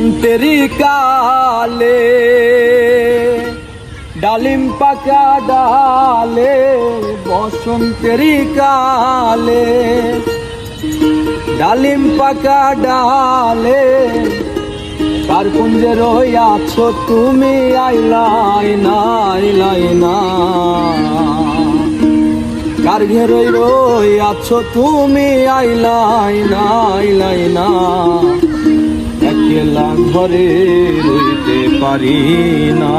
বসন্তেরই কালে ডালিম পাকা ডালে, বসন্তেরই কালে ডালিম পাকা ডালে, কার কুঞ্জে রইয়াছো তুমি আইলাই না, আইলাই না। কার ঘেরই রইয়াছো তুমি আইলাই না, আইলাই না। একলা ঘরে রইতে পারি না,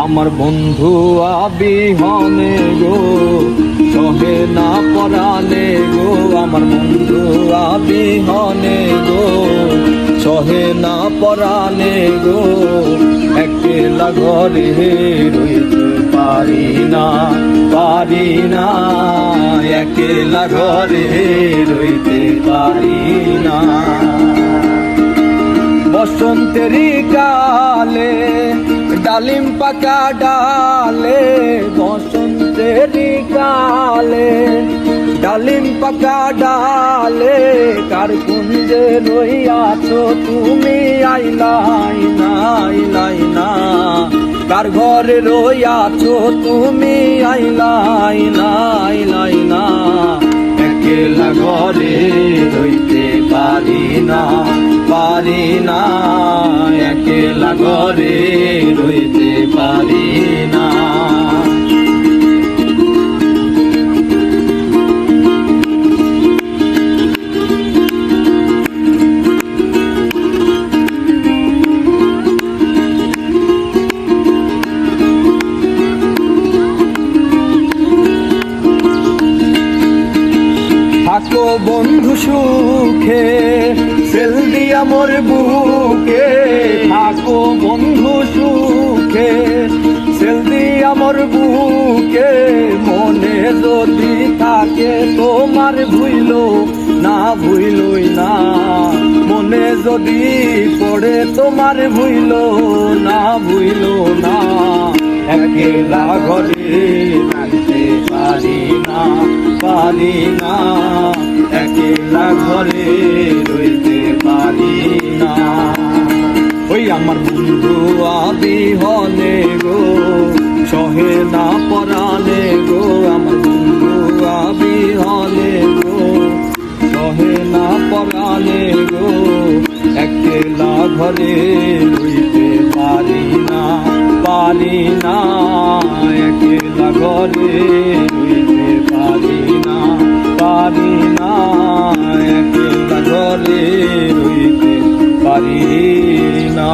আমার বন্ধু আবিহনে গো সহে না পরাণে গো, আমার বন্ধু আবিহনে গো সহে না পরাণে গো। একলা ঘরে রইতে পারি না, পারি না। একলা ঘরে রইতে পারি না। বসন্তেরই কালে ডালিম পাকা ডালে, বসন্তেরই কালে ডালিম পাকা ডালে, কার কুঞ্জে রইয়াছো তুমি আইলাই না, আইলাই না। কার ঘরে রইয়াছো তুমি আইলাই না, আইলাই না। একলা ঘরে রইতে পারি না, পারি না। একলা ঘরে রইতে পারি না। থাকো বন্ধু সুখে সেল দিয়া মোর বুকে, থাকো বন্ধু সুখে সেল দিয়া মোর বুকে। মনে যদি থাকে তোমার ভুইলো না, ভুইলই না। মনে যদি পড়ে তোমার ভুইলো না, ভুইলো না। একলা ঘরে থাকতে পারি না, পারি না। একলা ঘরে রইতে পারি না। ওই আমার বন্ধু আবিহনে গো সহে না পরাণে গো, আমার বন্ধু আবিহনে গো সহে না পরাণে গো। একলা ঘরে রইতে পারি না, পারি না। একলা ঘরে রইতে পারি না, পারি না। একলা ঘরে রইতে পারি না।